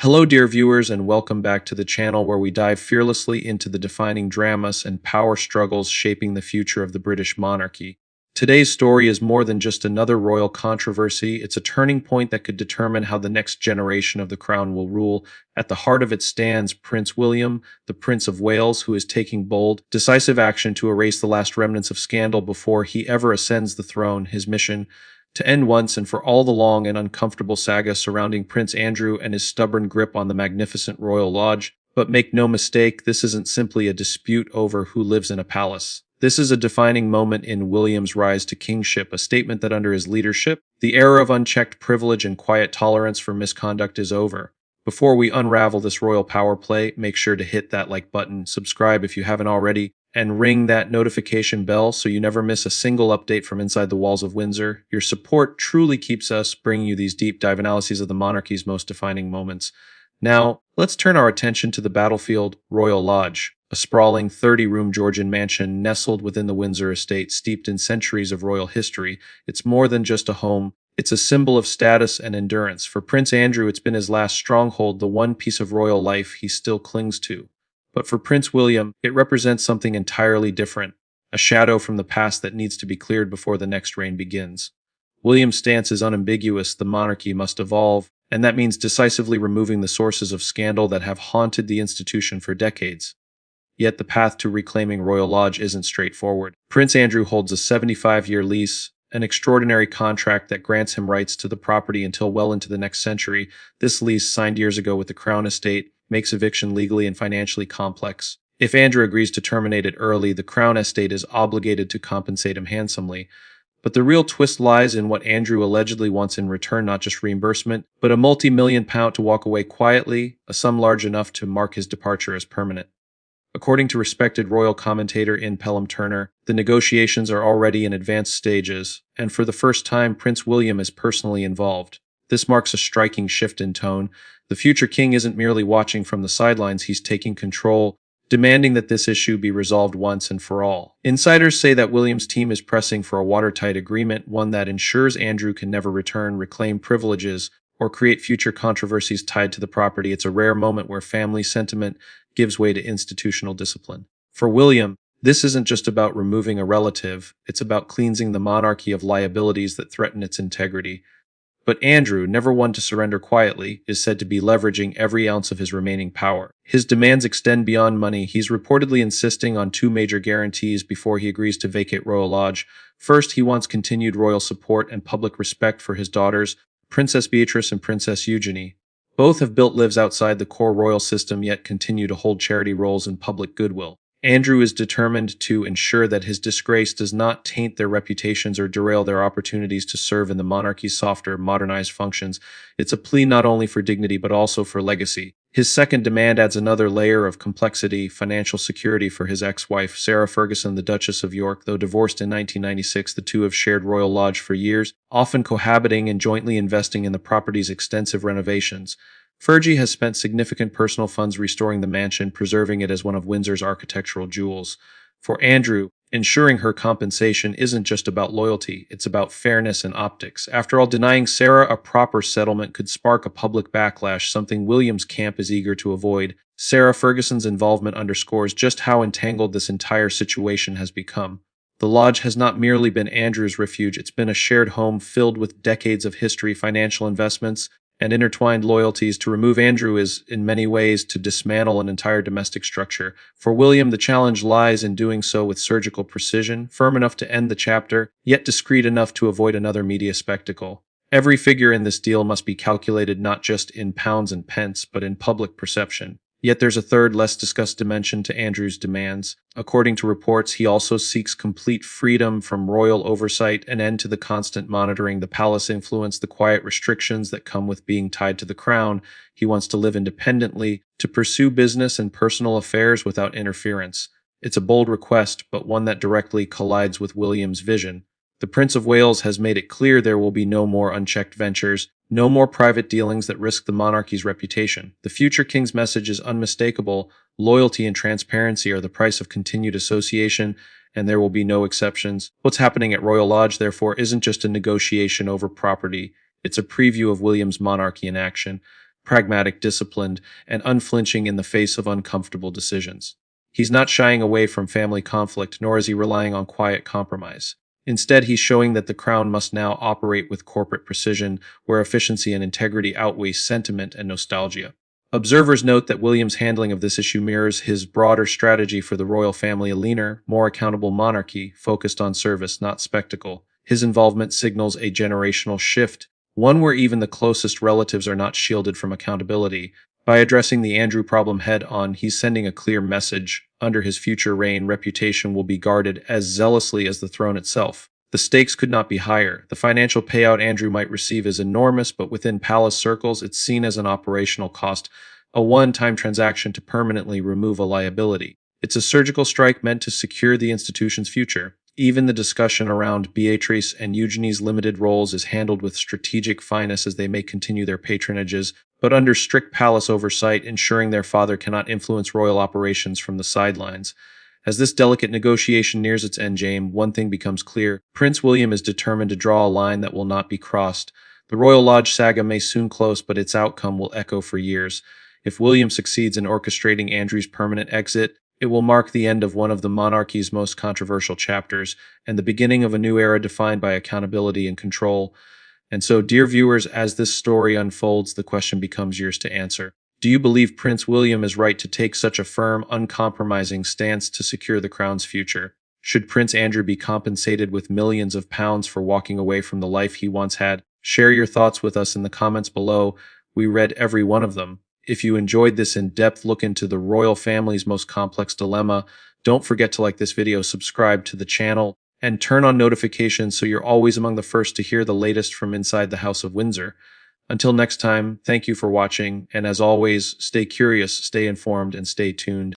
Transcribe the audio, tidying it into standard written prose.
Hello, dear viewers, and welcome back to the channel where we dive fearlessly into the defining dramas and power struggles shaping the future of the British monarchy. Today's story is more than just another royal controversy, it's a turning point that could determine how the next generation of the crown will rule. At the heart of it stands Prince William, the Prince of Wales, who is taking bold, decisive action to erase the last remnants of scandal before he ever ascends the throne. His mission to end once and for all the long and uncomfortable saga surrounding Prince Andrew and his stubborn grip on the magnificent royal lodge. But make no mistake, this isn't simply a dispute over who lives in a palace. This is a defining moment in William's rise to kingship, a statement that under his leadership, the era of unchecked privilege and quiet tolerance for misconduct is over. Before we unravel this royal power play, make sure to hit that like button, subscribe if you haven't already, and ring that notification bell so you never miss a single update from inside the walls of Windsor. Your support truly keeps us bringing you these deep dive analyses of the monarchy's most defining moments. Now, let's turn our attention to the battlefield, Royal Lodge, a sprawling 30-room Georgian mansion nestled within the Windsor estate, steeped in centuries of royal history. It's more than just a home. It's a symbol of status and endurance. For Prince Andrew, it's been his last stronghold, the one piece of royal life he still clings to. But for Prince William, it represents something entirely different, a shadow from the past that needs to be cleared before the next reign begins. William's stance is unambiguous: the monarchy must evolve, and that means decisively removing the sources of scandal that have haunted the institution for decades. Yet the path to reclaiming Royal Lodge isn't straightforward. Prince Andrew holds a 75-year lease, an extraordinary contract that grants him rights to the property until well into the next century. This lease, signed years ago with the Crown Estate, makes eviction legally and financially complex. If Andrew agrees to terminate it early, the Crown Estate is obligated to compensate him handsomely. But the real twist lies in what Andrew allegedly wants in return: not just reimbursement, but a multi-million pound to walk away quietly, a sum large enough to mark his departure as permanent. According to respected royal commentator in Pelham Turner, the negotiations are already in advanced stages, and for the first time, Prince William is personally involved. This marks a striking shift in tone. The future king isn't merely watching from the sidelines, he's taking control, demanding that this issue be resolved once and for all. Insiders say that William's team is pressing for a watertight agreement, one that ensures Andrew can never return, reclaim privileges, or create future controversies tied to the property. It's a rare moment where family sentiment gives way to institutional discipline. For William, this isn't just about removing a relative, it's about cleansing the monarchy of liabilities that threaten its integrity. But Andrew, never one to surrender quietly, is said to be leveraging every ounce of his remaining power. His demands extend beyond money. He's reportedly insisting on two major guarantees before he agrees to vacate Royal Lodge. First, he wants continued royal support and public respect for his daughters, Princess Beatrice and Princess Eugenie. Both have built lives outside the core royal system, yet continue to hold charity roles in public goodwill. Andrew is determined to ensure that his disgrace does not taint their reputations or derail their opportunities to serve in the monarchy's softer, modernized functions. It's a plea not only for dignity but also for legacy. His second demand adds another layer of complexity: financial security for his ex-wife, Sarah Ferguson, the Duchess of York. Though divorced in 1996, the two have shared Royal Lodge for years, often cohabiting and jointly investing in the property's extensive renovations. Fergie has spent significant personal funds restoring the mansion, preserving it as one of Windsor's architectural jewels. For Andrew, ensuring her compensation isn't just about loyalty, it's about fairness and optics. After all, denying Sarah a proper settlement could spark a public backlash, something William's camp is eager to avoid. Sarah Ferguson's involvement underscores just how entangled this entire situation has become. The lodge has not merely been Andrew's refuge, it's been a shared home filled with decades of history, financial investments, and intertwined loyalties. To remove Andrew is, in many ways, to dismantle an entire domestic structure. For William, the challenge lies in doing so with surgical precision, firm enough to end the chapter, yet discreet enough to avoid another media spectacle. Every figure in this deal must be calculated not just in pounds and pence, but in public perception. Yet there's a third, less discussed dimension to Andrew's demands. According to reports, he also seeks complete freedom from royal oversight, an end to the constant monitoring, the palace influence, the quiet restrictions that come with being tied to the crown. He wants to live independently, to pursue business and personal affairs without interference. It's a bold request, but one that directly collides with William's vision. The Prince of Wales has made it clear there will be no more unchecked ventures, no more private dealings that risk the monarchy's reputation. The future king's message is unmistakable: loyalty and transparency are the price of continued association, and there will be no exceptions. What's happening at Royal Lodge, therefore, isn't just a negotiation over property, it's a preview of William's monarchy in action. pragmatic, disciplined, and unflinching in the face of uncomfortable decisions. He's not shying away from family conflict, nor is he relying on quiet compromise. Instead, he's showing that the crown must now operate with corporate precision, where efficiency and integrity outweigh sentiment and nostalgia. Observers note that William's handling of this issue mirrors his broader strategy for the royal family: a leaner, more accountable monarchy focused on service, not spectacle. His involvement signals a generational shift, one where even the closest relatives are not shielded from accountability. By addressing the Andrew problem head on, he's sending a clear message. Under his future reign, reputation will be guarded as zealously as the throne itself. The stakes could not be higher. The financial payout Andrew might receive is enormous, but within palace circles, it's seen as an operational cost, a one-time transaction to permanently remove a liability. It's a surgical strike meant to secure the institution's future. Even the discussion around Beatrice and Eugenie's limited roles is handled with strategic finesse, as they may continue their patronages, but under strict palace oversight, ensuring their father cannot influence royal operations from the sidelines. As this delicate negotiation nears its endgame, one thing becomes clear: Prince William is determined to draw a line that will not be crossed. The Royal Lodge saga may soon close, but its outcome will echo for years. If William succeeds in orchestrating Andrew's permanent exit, it will mark the end of one of the monarchy's most controversial chapters, and the beginning of a new era defined by accountability and control. And so, dear viewers, as this story unfolds, the question becomes yours to answer. Do you believe Prince William is right to take such a firm, uncompromising stance to secure the crown's future? Should Prince Andrew be compensated with millions of pounds for walking away from the life he once had? Share your thoughts with us in the comments below. We read every one of them. If you enjoyed this in-depth look into the royal family's most complex dilemma, don't forget to like this video, subscribe to the channel, and turn on notifications so you're always among the first to hear the latest from inside the House of Windsor. Until next time, thank you for watching, and as always, stay curious, stay informed, and stay tuned.